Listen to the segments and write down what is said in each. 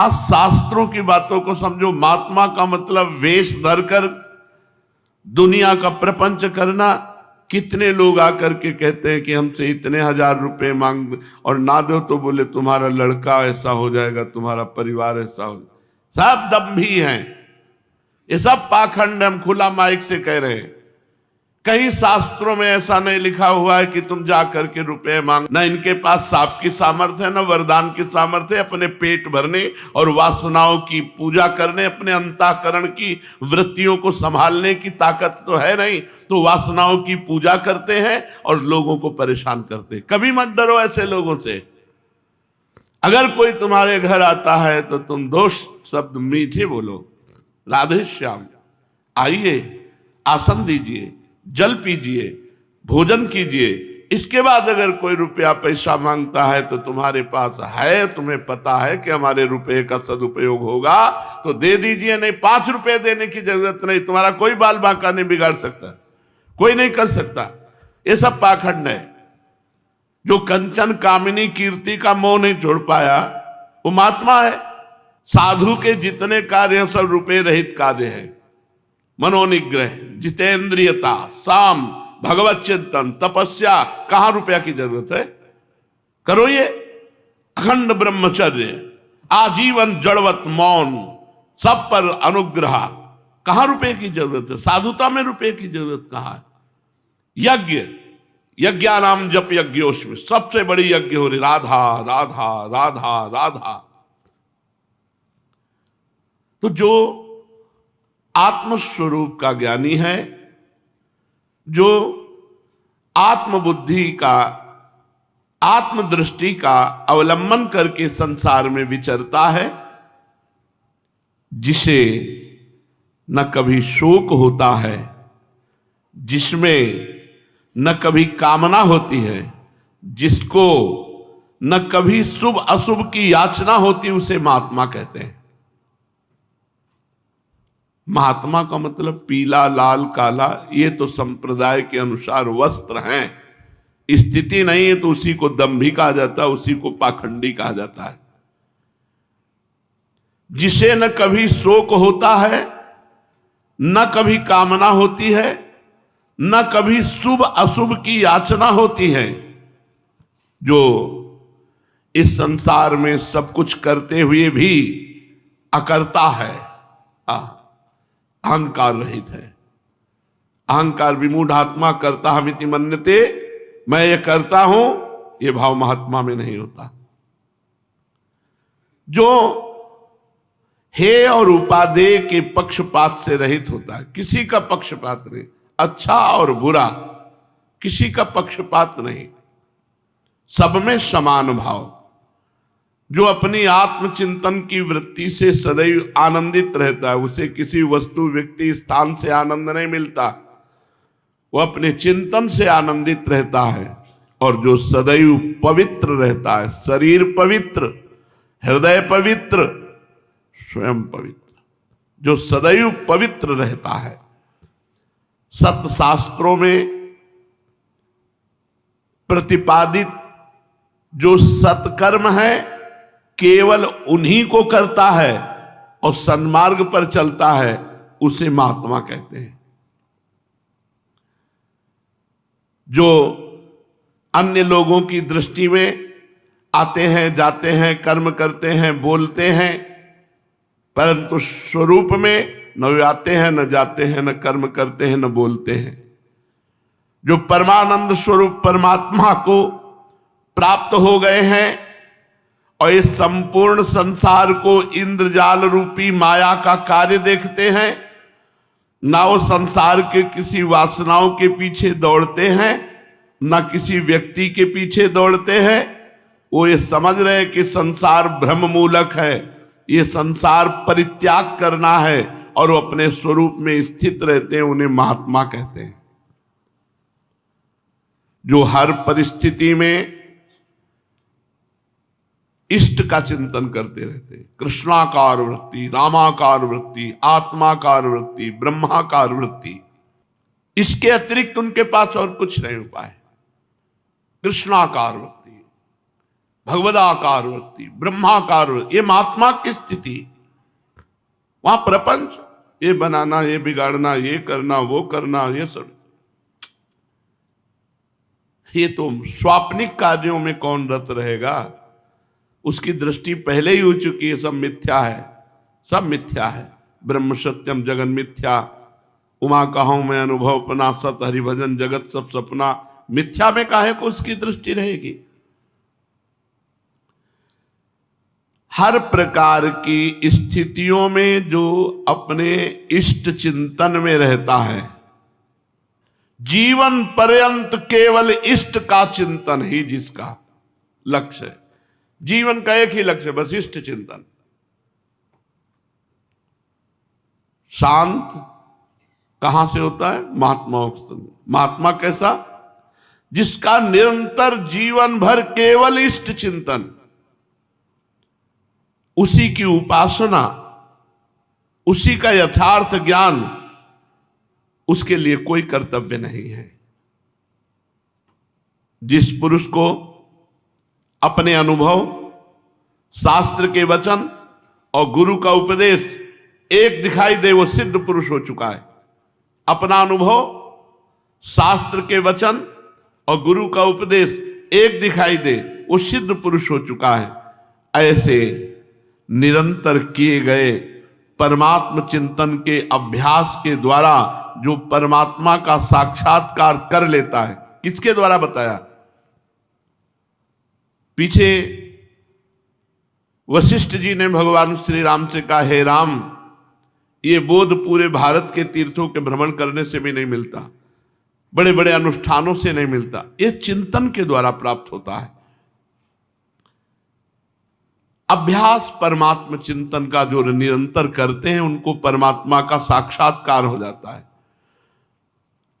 आज शास्त्रों की बातों को समझो। महात्मा का मतलब वेश धरकर दुनिया का प्रपंच करना। कितने लोग आकर के कहते हैं कि हमसे इतने 1000 रुपए मांग, और ना दो तो बोले तुम्हारा लड़का ऐसा हो जाएगा, तुम्हारा परिवार ऐसा हो जाएगा। सब दंभी हैं, ये सब पाखंड। हम खुला माइक से कह रहे हैं। कहीं शास्त्रों में ऐसा नहीं लिखा हुआ है कि तुम जा करके रुपए मांग। ना इनके पास सांप की सामर्थ्य है, ना वरदान की सामर्थ्य है। अपने पेट भरने और वासनाओं की पूजा करने, अपने अंतःकरण की वृत्तियों को संभालने की ताकत तो है नहीं, तो वासनाओं की पूजा करते हैं और लोगों को परेशान करते हैं। कभी मत डरो ऐसे लोगों से। अगर कोई तुम्हारे घर आता है तो तुम 2 शब्द मीठे बोलो, राधे श्याम, आइए, आसन दीजिए, जल पीजिए, भोजन कीजिए। इसके बाद अगर कोई रुपया पैसा मांगता है तो तुम्हारे पास है, तुम्हें पता है कि हमारे रुपए का सदुपयोग होगा, तो दे दीजिए। नहीं, 5 रुपए देने की जरूरत नहीं। तुम्हारा कोई बाल बांका नहीं बिगाड़ सकता, कोई नहीं कर सकता। ये सब पाखंड है। जो कंचन कामिनी कीर्ति का मोह नहीं छोड़ पाया वो महात्मा है। साधु के जितने कार्य सब रुपए रहित कार्य है। मनोनिग्रह, जितेंद्रियता, साम, भगवत चिंतन, तपस्या, कहां रुपया की जरूरत है? करो ये। अखंड ब्रह्मचर्य, आजीवन जड़वत मौन, सब पर अनुग्रह, कहां रुपए की जरूरत है? साधुता में रुपए की जरूरत कहां है? यज्ञ, यज्ञानाम जप यज्ञोस्मि, सबसे बड़ी यज्ञ हो रही राधा राधा राधा राधा। तो जो आत्मस्वरूप का ज्ञानी है, जो आत्मबुद्धि का, आत्मदृष्टि का अवलंबन करके संसार में विचरता है, जिसे न कभी शोक होता है, जिसमें न कभी कामना होती है, जिसको न कभी शुभ अशुभ की याचना होती, उसे महात्मा कहते हैं। महात्मा का मतलब पीला, लाल, काला, ये तो संप्रदाय के अनुसार वस्त्र हैं। स्थिति नहीं है तो उसी को दंभी कहा जाता है, उसी को पाखंडी कहा जाता है। जिसे न कभी शोक होता है, न कभी कामना होती है, न कभी शुभ अशुभ की याचना होती है, जो इस संसार में सब कुछ करते हुए भी अकर्ता है, अहंकार रहित है। अहंकार विमूढ़ आत्मा करता हमिति मन्यते, मैं ये करता हूं, ये भाव महात्मा में नहीं होता। जो हे और उपादेय के पक्षपात से रहित होता है, किसी का पक्षपात नहीं, अच्छा और बुरा किसी का पक्षपात नहीं, सब में समान भाव। जो अपनी आत्मचिंतन की वृत्ति से सदैव आनंदित रहता है, उसे किसी वस्तु, व्यक्ति, स्थान से आनंद नहीं मिलता, वो अपने चिंतन से आनंदित रहता है। और जो सदैव पवित्र रहता है, शरीर पवित्र, हृदय पवित्र, स्वयं पवित्र, जो सदैव पवित्र रहता है। सत्शास्त्रों में प्रतिपादित जो सत्कर्म है केवल उन्हीं को करता है और सन्मार्ग पर चलता है, उसे महात्मा कहते हैं। जो अन्य लोगों की दृष्टि में आते हैं, जाते हैं, कर्म करते हैं, बोलते हैं, परंतु स्वरूप में न वे आते हैं, न जाते हैं, न कर्म करते हैं, न बोलते हैं। जो परमानंद स्वरूप परमात्मा को प्राप्त हो गए हैं और इस संपूर्ण संसार को इंद्रजाल रूपी माया का कार्य देखते हैं, ना वो संसार के किसी वासनाओं के पीछे दौड़ते हैं, ना किसी व्यक्ति के पीछे दौड़ते हैं। वो ये समझ रहे हैं कि संसार भ्रम मूलक है, ये संसार परित्याग करना है, और वो अपने स्वरूप में स्थित रहते हैं, उन्हें महात्मा कहते हैं। जो हर परिस्थिति में इष्ट का चिंतन करते रहते हैं। कृष्णाकार वृत्ति, रामाकार वृत्ति, आत्माकार वृत्ति, ब्रह्माकार वृत्ति, इसके अतिरिक्त उनके पास और कुछ नहीं उपाय। कृष्णाकार वृत्ति, भगवदाकार वृत्ति, ब्रह्माकार वृत्ति, ये महात्मा की स्थिति। वहां प्रपंच, ये बनाना, ये बिगाड़ना, ये करना, वो करना, ये सब, ये तो स्वाप्निक कार्यों में कौन रत रहेगा। उसकी दृष्टि पहले ही हो चुकी है, सब मिथ्या है, सब मिथ्या है। ब्रह्म सत्यम जगन मिथ्या, उमा कहूं मैं अनुभव अपना, सत हरिभजन जगत सब सपना। मिथ्या में काहे को उसकी दृष्टि रहेगी। हर प्रकार की स्थितियों में जो अपने इष्ट चिंतन में रहता है, जीवन पर्यंत केवल इष्ट का चिंतन ही जिसका लक्ष्य है, जीवन का एक ही लक्ष्य, बस इष्ट चिंतन। शांत कहां से होता है? महात्माओं से। महात्मा कैसा? जिसका निरंतर जीवन भर केवल इष्ट चिंतन, उसी की उपासना, उसी का यथार्थ ज्ञान, उसके लिए कोई कर्तव्य नहीं है। जिस पुरुष को अपने अनुभव, शास्त्र के वचन और गुरु का उपदेश एक दिखाई दे, वो सिद्ध पुरुष हो चुका है। अपना अनुभव, शास्त्र के वचन और गुरु का उपदेश एक दिखाई दे, वो सिद्ध पुरुष हो चुका है। ऐसे निरंतर किए गए परमात्म चिंतन के अभ्यास के द्वारा जो परमात्मा का साक्षात्कार कर लेता है, किसके द्वारा बताया? पीछे वशिष्ठ जी ने भगवान श्री राम से कहा, हे राम, ये बोध पूरे भारत के तीर्थों के भ्रमण करने से भी नहीं मिलता, बड़े बड़े अनुष्ठानों से नहीं मिलता, ये चिंतन के द्वारा प्राप्त होता है। अभ्यास परमात्म चिंतन का जो निरंतर करते हैं, उनको परमात्मा का साक्षात्कार हो जाता है।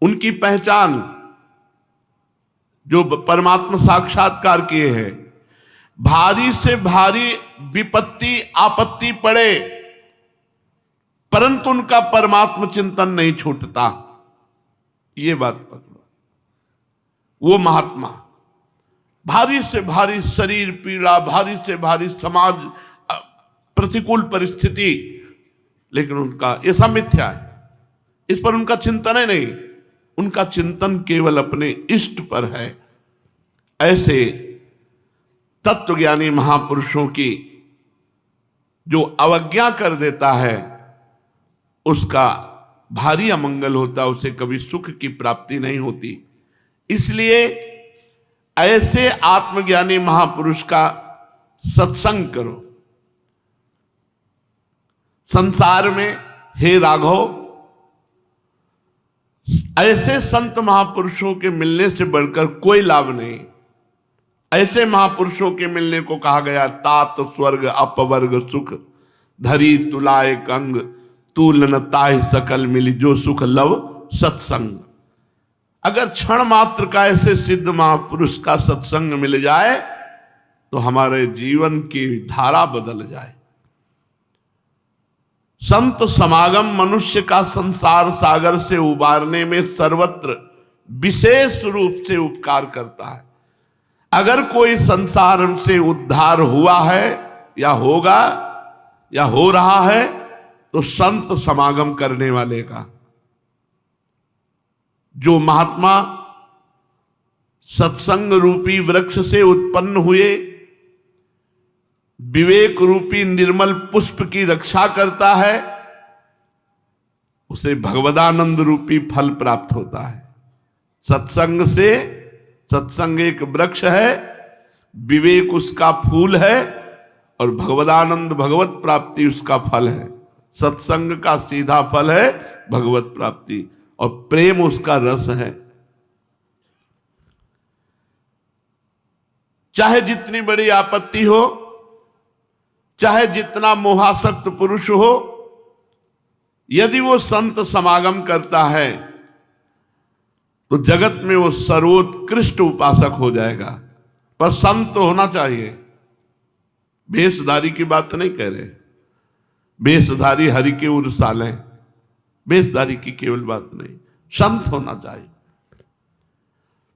उनकी पहचान, जो परमात्मा साक्षात्कार किए हैं, भारी से भारी विपत्ति आपत्ति पड़े परंतु उनका परमात्म चिंतन नहीं छूटता, ये बात पकड़ो। वो महात्मा, भारी से भारी शरीर पीड़ा, भारी से भारी समाज प्रतिकूल परिस्थिति, लेकिन उनका ये सब मिथ्या है, इस पर उनका चिंतन ही नहीं, उनका चिंतन केवल अपने इष्ट पर है। ऐसे तत्वज्ञानी महापुरुषों की जो अवज्ञा कर देता है, उसका भारी अमंगल होता, उसे कभी सुख की प्राप्ति नहीं होती। इसलिए ऐसे आत्मज्ञानी महापुरुष का सत्संग करो। संसार में हे राघव, ऐसे संत महापुरुषों के मिलने से बढ़कर कोई लाभ नहीं। ऐसे महापुरुषों के मिलने को कहा गया, तात स्वर्ग अपवर्ग सुख, धरी तुलाए कंग, तूल न ताहि सकल मिली, जो सुख लव सत्संग। अगर क्षण मात्र का ऐसे सिद्ध महापुरुष का सत्संग मिल जाए तो हमारे जीवन की धारा बदल जाए। संत समागम मनुष्य का संसार सागर से उबारने में सर्वत्र विशेष रूप से उपकार करता है। अगर कोई संसार से उद्धार हुआ है या होगा या हो रहा है, तो संत समागम करने वाले का। जो महात्मा सत्संग रूपी वृक्ष से उत्पन्न हुए, विवेक रूपी निर्मल पुष्प की रक्षा करता है, उसे भगवदानंद रूपी फल प्राप्त होता है। सत्संग से, सत्संग एक वृक्ष है, विवेक उसका फूल है और भगवदानंद भगवत प्राप्ति उसका फल है। सत्संग का सीधा फल है भगवत प्राप्ति और प्रेम उसका रस है। चाहे जितनी बड़ी आपत्ति हो, चाहे जितना मोहासक्त पुरुष हो, यदि वो संत समागम करता है तो जगत में वो सर्वोत्कृष्ट उपासक हो जाएगा। पर संत होना चाहिए, भेषधारी की बात नहीं कह रहे। भेषधारी हरि के उरसाल है, भेषधारी की केवल बात नहीं, संत होना चाहिए।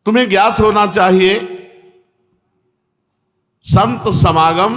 तुम्हें ज्ञात होना चाहिए संत समागम